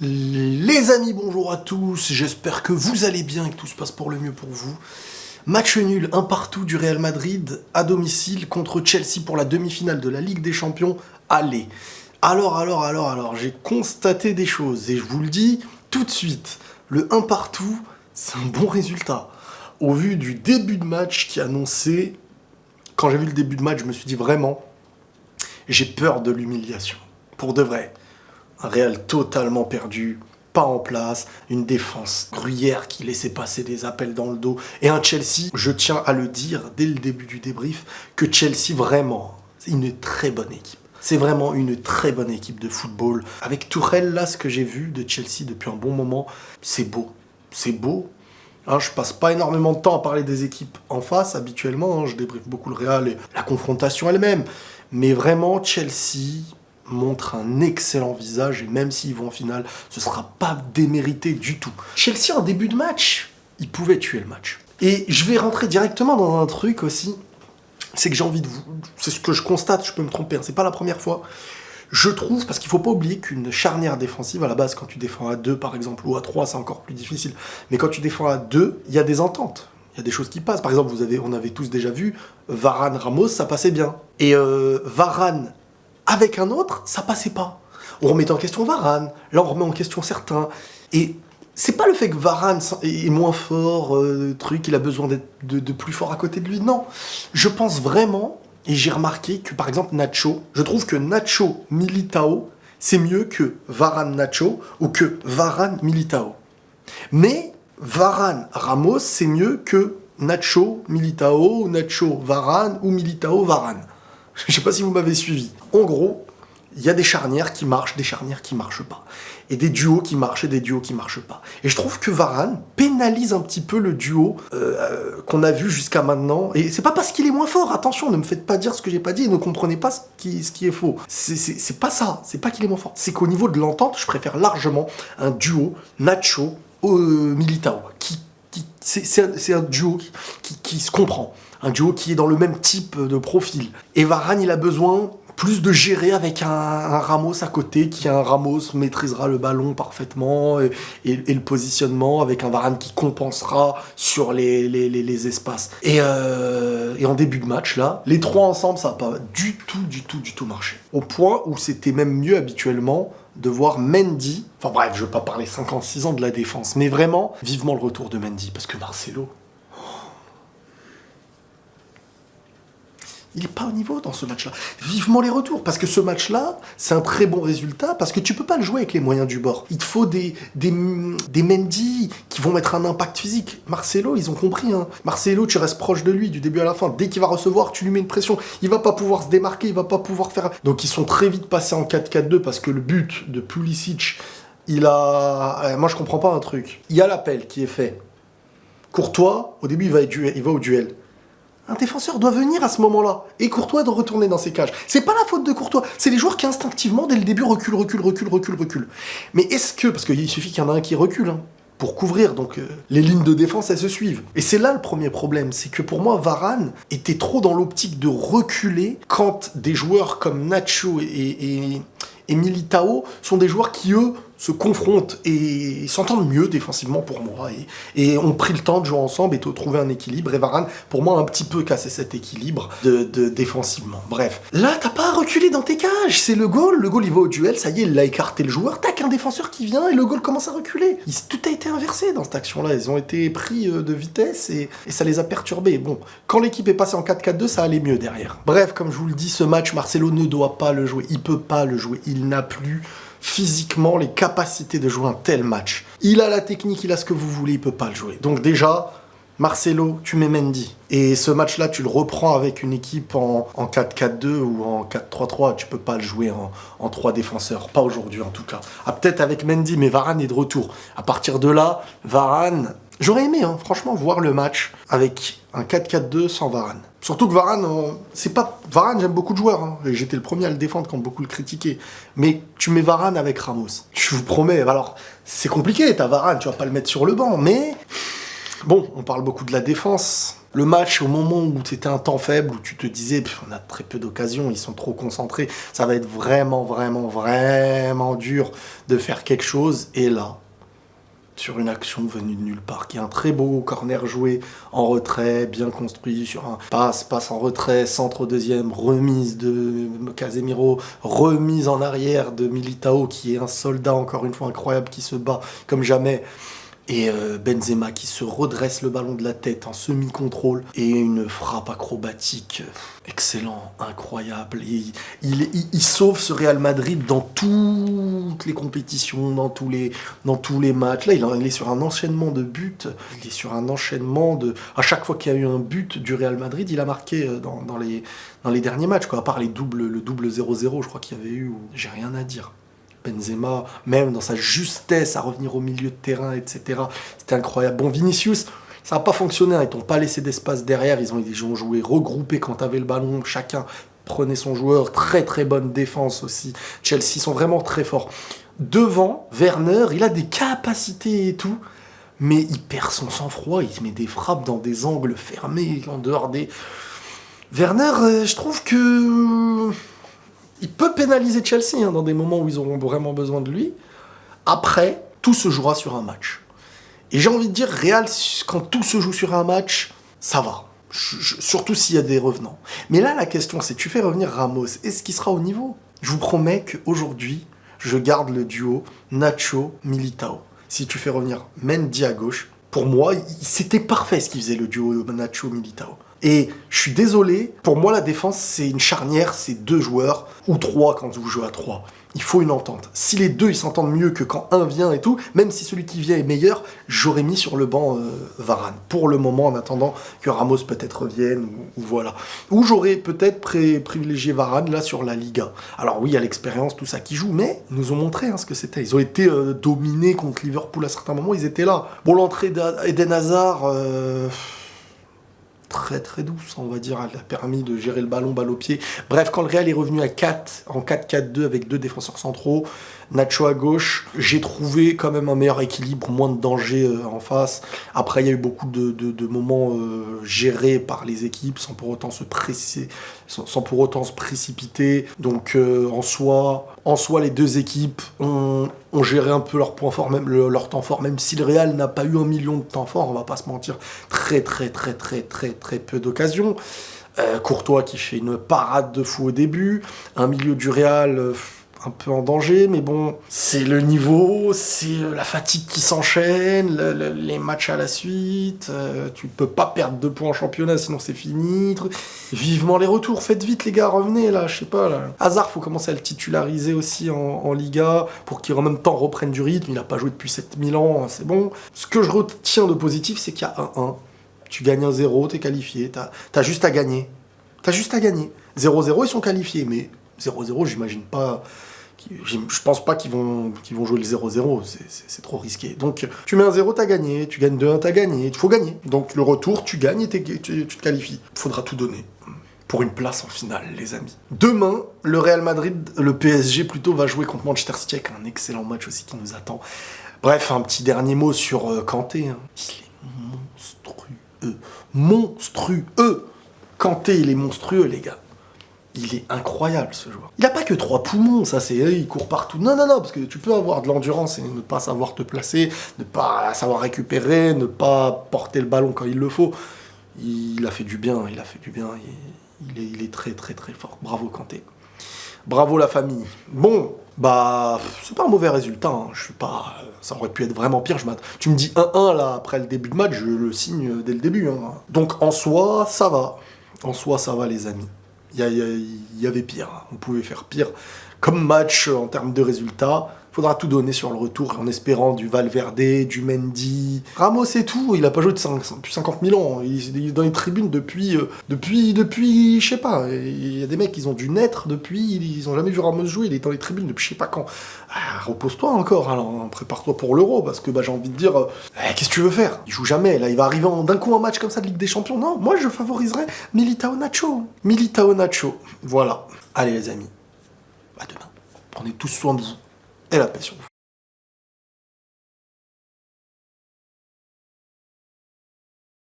Les amis, bonjour à tous, j'espère que vous allez bien et que tout se passe pour le mieux pour vous. Match nul, un partout du Real Madrid à domicile contre Chelsea pour la demi-finale de la Ligue des Champions. Allez, alors, j'ai constaté des choses et je vous le dis tout de suite, le un partout, c'est un bon résultat. Au vu du début de match qui annonçait, quand j'ai vu le début de match, je me suis dit vraiment, j'ai peur de l'humiliation, pour de vrai. Un Real totalement perdu, pas en place, une défense gruyère qui laissait passer des appels dans le dos, et un Chelsea, je tiens à le dire dès le début du débrief, que Chelsea vraiment, c'est une très bonne équipe. C'est vraiment une très bonne équipe de football. Avec Tuchel, là, ce que j'ai vu de Chelsea depuis un bon moment, c'est beau. C'est beau. Hein, je passe pas énormément de temps à parler des équipes en face, habituellement. Hein, je débriefe beaucoup le Real et la confrontation elle-même. Mais vraiment, Chelsea montre un excellent visage et même s'ils vont en finale, ce sera pas démérité du tout. Chelsea en début de match, ils pouvaient tuer le match. Et je vais rentrer directement dans un truc aussi, c'est que j'ai envie de vous... C'est ce que je constate, je peux me tromper, hein, c'est pas la première fois. Je trouve, parce qu'il faut pas oublier qu'une charnière défensive, à la base, quand tu défends à 2 par exemple, ou à 3, c'est encore plus difficile. Mais quand tu défends à 2, il y a des ententes. Il y a des choses qui passent. Par exemple, on avait tous déjà vu, Varane-Ramos, ça passait bien. Et Varane avec un autre, ça passait pas. On remettait en question Varane, là on remet en question certains. Et c'est pas le fait que Varane est moins fort, il a besoin d'être de plus fort à côté de lui, non. Je pense vraiment, et j'ai remarqué que par exemple Nacho, je trouve que Nacho Militao, c'est mieux que Varane Nacho ou que Varane Militao. Mais Varane Ramos, c'est mieux que Nacho Militao, Nacho Varane ou Militao Varane. Je sais pas si vous m'avez suivi. En gros, il y a des charnières qui marchent, des charnières qui marchent pas. Et des duos qui marchent et des duos qui marchent pas. Et je trouve que Varane pénalise un petit peu le duo qu'on a vu jusqu'à maintenant. Et c'est pas parce qu'il est moins fort, attention, ne me faites pas dire ce que j'ai pas dit et ne comprenez pas ce qui est faux. C'est pas ça, c'est pas qu'il est moins fort. C'est qu'au niveau de l'entente, je préfère largement un duo Nacho Militao. C'est un duo qui se comprend. Un duo qui est dans le même type de profil. Et Varane, il a besoin plus de gérer avec un Ramos à côté, qui un Ramos maîtrisera le ballon parfaitement et le positionnement, avec un Varane qui compensera sur les espaces. Et en début de match, là, les trois ensemble, ça n'a pas du tout marché. Au point où c'était même mieux habituellement de voir Mendy, enfin bref, je ne veux pas parler 56 ans de la défense, mais vraiment, vivement le retour de Mendy, parce que Marcelo, il n'est pas au niveau dans ce match-là. Vivement les retours, parce que ce match-là, c'est un très bon résultat, parce que tu peux pas le jouer avec les moyens du bord. Il te faut des Mendy qui vont mettre un impact physique. Marcelo, ils ont compris. Hein. Marcelo, tu restes proche de lui du début à la fin. Dès qu'il va recevoir, tu lui mets une pression. Il va pas pouvoir se démarquer, il va pas pouvoir faire... Donc ils sont très vite passés en 4-4-2, parce que le but de Pulisic, moi, je comprends pas un truc. Il y a l'appel qui est fait. Courtois, au début, il va au duel. Un défenseur doit venir à ce moment-là. Et Courtois doit retourner dans ses cages. C'est pas la faute de Courtois. C'est les joueurs qui instinctivement, dès le début, reculent. Mais est-ce que... Parce qu'il suffit qu'il y en a un qui recule, hein, pour couvrir. Donc les lignes de défense, elles se suivent. Et c'est là le premier problème. C'est que pour moi, Varane était trop dans l'optique de reculer quand des joueurs comme Nacho et Militao sont des joueurs qui, eux, se confrontent et s'entendent mieux défensivement pour moi et ont pris le temps de jouer ensemble et de trouver un équilibre. Et Varane, pour moi, a un petit peu cassé cet équilibre de défensivement. Bref, là, t'as pas à reculer dans tes cages, c'est le goal, il va au duel, ça y est, il a écarté le joueur, tac, un défenseur qui vient et le goal commence à reculer. Tout a été inversé dans cette action-là, ils ont été pris de vitesse et ça les a perturbés. Bon, quand l'équipe est passée en 4-4-2, ça allait mieux derrière. Bref, comme je vous le dis, ce match, Marcelo ne doit pas le jouer, il peut pas le jouer, il n'a plus physiquement les capacités de jouer un tel match. Il a la technique, il a ce que vous voulez, il peut pas le jouer. Donc déjà, Marcelo, tu mets Mendy. Et ce match-là, tu le reprends avec une équipe en 4-4-2 ou en 4-3-3. Tu peux pas le jouer en 3 défenseurs. Pas aujourd'hui, en tout cas. Ah, peut-être avec Mendy, mais Varane est de retour. À partir de là, Varane... J'aurais aimé, hein, franchement, voir le match avec un 4-4-2 sans Varane. Surtout que Varane, Varane, j'aime beaucoup de joueurs. Hein. J'étais le premier à le défendre quand beaucoup le critiquaient. Mais tu mets Varane avec Ramos. Je vous promets, alors, c'est compliqué, t'as Varane, tu vas pas le mettre sur le banc, mais... Bon, on parle beaucoup de la défense. Le match, au moment où c'était un temps faible, où tu te disais, on a très peu d'occasions, ils sont trop concentrés, ça va être vraiment, vraiment, vraiment dur de faire quelque chose. Et là, sur une action venue de nulle part, qui est un très beau corner joué en retrait, bien construit, sur un passe en retrait, centre au deuxième, remise de Casemiro, remise en arrière de Militao, qui est un soldat, encore une fois, incroyable, qui se bat comme jamais. Et Benzema qui se redresse le ballon de la tête en semi-contrôle et une frappe acrobatique excellent, incroyable. Et il sauve ce Real Madrid dans toutes les compétitions, dans tous les matchs. Là, il est sur un enchaînement de buts. Il est sur un enchaînement de... À chaque fois qu'il y a eu un but du Real Madrid, il a marqué dans les derniers matchs, quoi. À part le double 0-0, je crois qu'il y avait eu, où j'ai rien à dire. Benzema, même dans sa justesse à revenir au milieu de terrain, etc. C'était incroyable. Bon, Vinicius, ça n'a pas fonctionné, hein. Ils t'ont pas laissé d'espace derrière, ils ont joué regroupés quand tu avais le ballon, chacun prenait son joueur, très très bonne défense aussi. Chelsea sont vraiment très forts. Devant, Werner, il a des capacités et tout, mais il perd son sang-froid, il met des frappes dans des angles fermés, en dehors des... Werner, je trouve que... Il peut pénaliser Chelsea dans des moments où ils auront vraiment besoin de lui. Après, tout se jouera sur un match. Et j'ai envie de dire, Real, quand tout se joue sur un match, ça va. Surtout s'il y a des revenants. Mais là, la question, c'est tu fais revenir Ramos. Est-ce qu'il sera au niveau ? Je vous promets qu'aujourd'hui, je garde le duo Nacho-Militao. Si tu fais revenir Mendy à gauche, pour moi, c'était parfait ce qu'il faisait, le duo Nacho-Militao. Et je suis désolé, pour moi la défense c'est une charnière, c'est 2 joueurs, ou 3 quand vous jouez à 3. Il faut une entente. Si les deux ils s'entendent mieux que quand un vient et tout, même si celui qui vient est meilleur, j'aurais mis sur le banc Varane. Pour le moment, en attendant que Ramos peut-être revienne, ou voilà. Ou j'aurais peut-être privilégié Varane là sur la Liga. Alors oui, il y a l'expérience, tout ça qui joue, mais ils nous ont montré ce que c'était. Ils ont été dominés contre Liverpool à certains moments, ils étaient là. Bon, l'entrée d'Eden Hazard... très très douce, on va dire, elle a permis de gérer le ballon, balle au pied. Bref, quand le Real est revenu en 4-4-2 avec 2 défenseurs centraux, Nacho à gauche, j'ai trouvé quand même un meilleur équilibre, moins de danger en face. Après, il y a eu beaucoup de moments gérés par les équipes sans pour autant se précipiter. Donc en soi, les deux équipes ont géré un peu leur point fort, même leur temps fort, même si le Real n'a pas eu 1 million de temps fort, on va pas se mentir, très peu d'occasions. Courtois qui fait une parade de fou au début, un milieu du Real un peu en danger, mais bon, c'est le niveau, c'est la fatigue qui s'enchaîne, les matchs à la suite, tu peux pas perdre 2 points en championnat, sinon c'est fini. Vivement les retours, faites vite les gars, revenez là, je sais pas là. Hazard, faut commencer à le titulariser aussi en Liga, pour qu'il en même temps reprenne du rythme, il a pas joué depuis 7000 ans, c'est bon. Ce que je retiens de positif, c'est qu'il y a 1-1, tu gagnes 1-0, t'es qualifié, t'as juste à gagner. 0-0, ils sont qualifiés, mais 0-0, j'imagine pas... Je pense pas qu'ils vont jouer le 0-0, c'est trop risqué. Donc, tu mets un 0, t'as gagné, tu gagnes 2-1, t'as gagné, il faut gagner. Donc, le retour, tu gagnes et tu te qualifies. Il faudra tout donner pour une place en finale, les amis. Demain, le PSG plutôt, va jouer contre Manchester City avec un excellent match aussi qui nous attend. Bref, un petit dernier mot sur Kanté. Il est monstrueux. Kanté, il est monstrueux, les gars. Il est incroyable, ce joueur. Il n'a pas que 3 poumons, ça c'est... il court partout. Non, parce que tu peux avoir de l'endurance et ne pas savoir te placer, ne pas savoir récupérer, ne pas porter le ballon quand il le faut. Il a fait du bien, il est très fort. Bravo Kanté. Bravo la famille. Bon, c'est pas un mauvais résultat, je suis pas... Ça aurait pu être vraiment pire, tu me dis 1-1 là, après le début de match, je le signe dès le début. Donc en soi, ça va. Les amis. Il y avait pire, on pouvait faire pire. Comme match en termes de résultats, il faudra tout donner sur le retour en espérant du Valverde, du Mendy. Ramos et tout, il a pas joué depuis 50 000 ans. Il est dans les tribunes depuis, je sais pas. Il y a des mecs, ils ont dû naître depuis, ils ont jamais vu Ramos jouer, il est dans les tribunes depuis je sais pas quand. Repose-toi encore, alors prépare-toi pour l'Euro, parce que j'ai envie de dire, qu'est-ce que tu veux faire ? Il joue jamais, là il va arriver d'un coup un match comme ça de Ligue des Champions. Non, moi je favoriserais Militao Nacho. Voilà. Allez les amis, à demain. Prenez tous soin de vous et la paix sur vous.